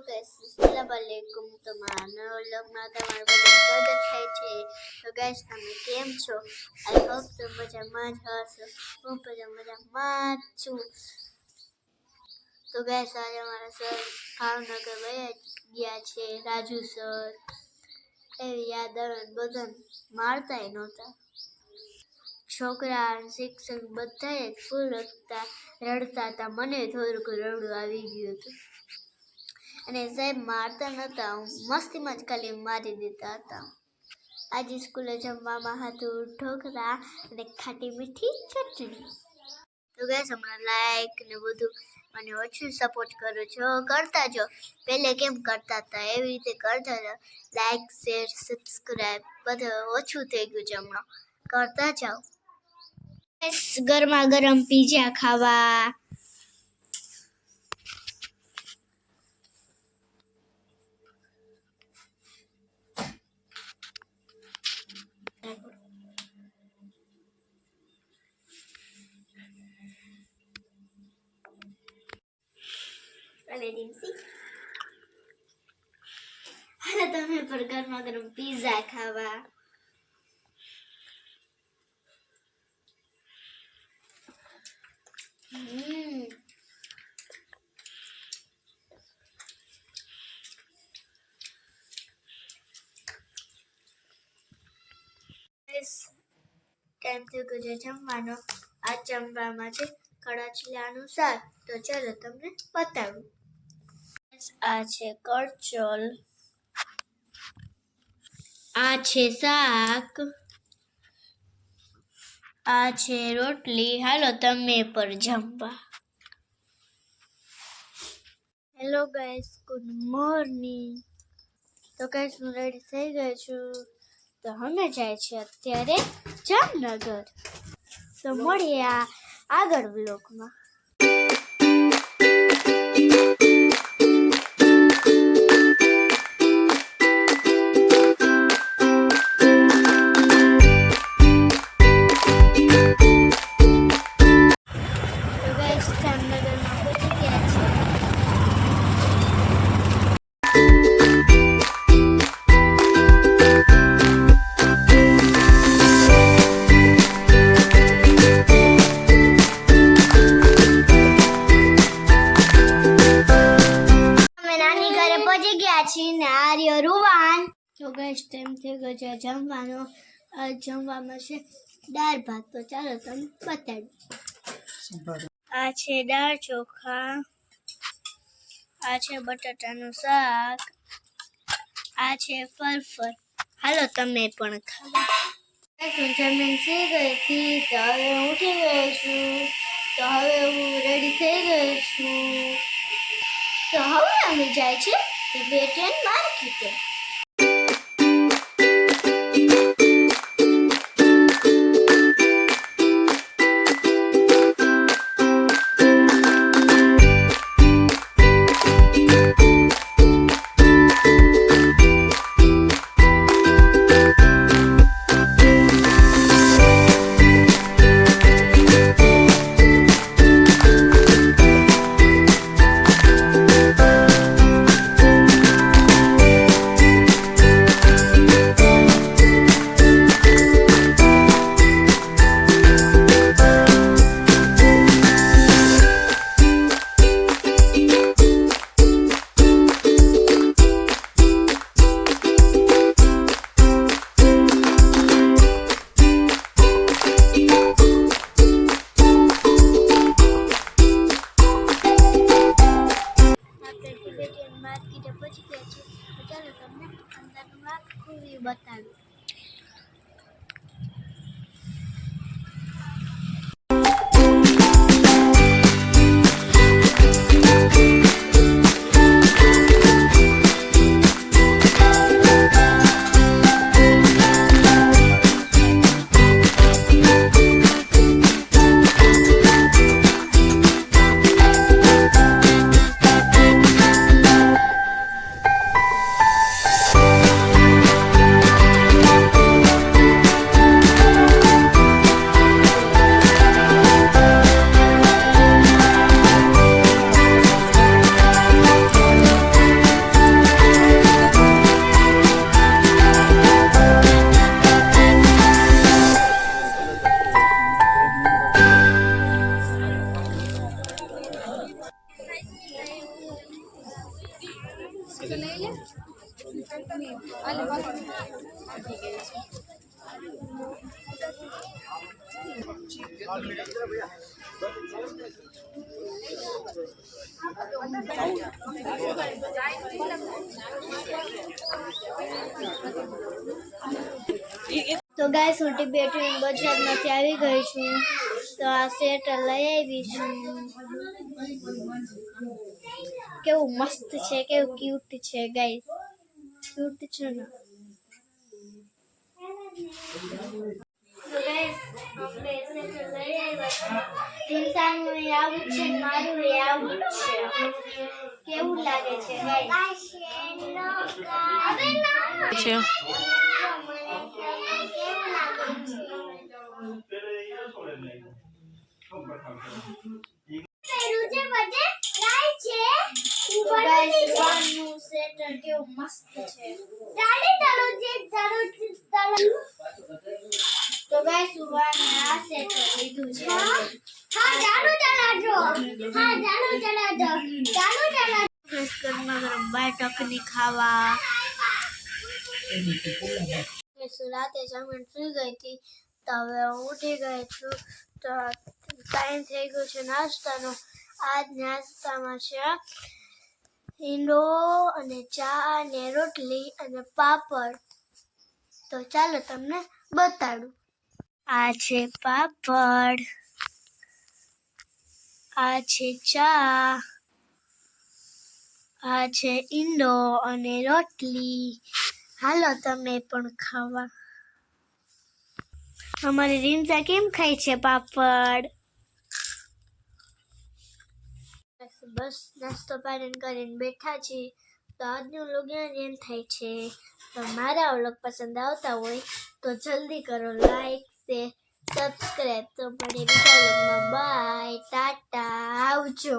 Guys अस्सलाम वालेकुम। तो मारा नवा व्लॉगમાં તમારું બધાનું સ્વાગત થાય છે। તો ગાઈસ તમે કેમ છો? આઈ હોપ તો મજામાં જ હશો। હું પણ મજામાં જ છું। તો ગાઈસ આજે અમારા સર ભાવનગર ગયા છે, રાજુ સર। એવી યાદ આવે બધાને મારતાય નહોતા। છોકરા શિક્ષક બધાએ ફૂલ રડતા હતા। મને થોડુંક રડવું આવી ગયું હતું અને સાહેબ મારતા નહોતા, મસ્તીમાં જ ખાલી મારી દેતા હતા। આજે સ્કૂલે જમવામાં હતું ઢોકળા અને ખાટી મીઠી ચટણી। તો ગાઈસ હમણાં લાઈક ને બધું મને ઓછું સપોર્ટ કરો છો, કરતા જો। પહેલે કેમ કરતા હતા એવી રીતે કરતા જાઓ। લાઈક શેર સબસ્ક્રાઇબ બધું ઓછું થઈ ગયું છે, હમણાં કરતા જાઓ। ગરમા ગરમ પીઝા ખાવા। હાલો તમે પર ગરમા ગરમ પીઝા ખાવા। ટાઈમ થઈ ગયો છે જમવાનો। આ જમવામાં છે કળાચીલાનું શાક। તો ચાલો તમને બતાવું। આ છે કરચોલ, આ છે શાક, આ છે રોટલી। હાલો તમે પર જમવા। Hello guys, good morning. તો ગાઈસ હું રેડી થઈ ગઈ છું। તો અમે જાય છે અત્યારે જામનગર। તો મળીએ આગળ બ્લોગમાં। તો ગાઈસ ટાઈમ થઈ ગયો છે જમવાનો। જમવામાં છે દાળ ભાત। તો ચાલો તમને બતાડું। આ છે દાળ ચોખા, આ છે બટાટાનું શાક, આ છે ફરફર। હાલો તમે પણ ખાવા। હું જમીન થઈ ગઈ હતી, તો હવે ઉઠી ગઈ છું। તો હવે હું રેડી થઈ ગઈ છું। તો હવે અમે જાય છે ટિબેટિયન માર્કેટે। માર્કેટે પહોંચી ગયા છે। તો ચાલો તમને અંદરનું આખું વ્યૂ બતાવું। તો ગાઈસ હું ટિબેટન બજારમાંથી આવી ગઈ છું તો આ સેટ લઈ આવી છું કેવું મસ્ત છે કેવું ક્યુટ છે ગાઈસ ક્યુટ છે ને તો ગાઈસ આપણે સેટ લઈ આવ્યા છે ઇન્સાનનું એ આવું છે મારું એ આવું છે કેવું લાગે છે ગાઈસ છે તો ગાઈસ સુવાને આ સેટ લીધું છે હા ચાલુ ચલાજો ફ્રેશ ગરમા ગરમ બાટકની ખાવા રાતે જમીન સુઈ ગઈ હતી તો હવે હું ઉઠી ગઈ છું તો ટાઈમ થઈ ગયો છે નાસ્તાનો આજ નાસ્તામાં છે ઈંડો અને ચા અને રોટલી અને પાપડ તો ચાલો તમને બતાડું આ છે પાપડ આ છે ચા આ છે ઈંડો અને રોટલી હાલો તમે પણ ખાવા અમારી રીમસા કેમ ખાય છે પાપડ બસ નાસ્તો પાણી કરીને બેઠા છીએ તો આજનો વ્લોગ એમ થાય છે તો મારા વ્લોગ પસંદ આવતા હોય તો જલ્દી કરો લાઈક શેર સબસ્ક્રાઈબ તો મળે બીજા વ્લોગમાં બાય ટાટા આવજો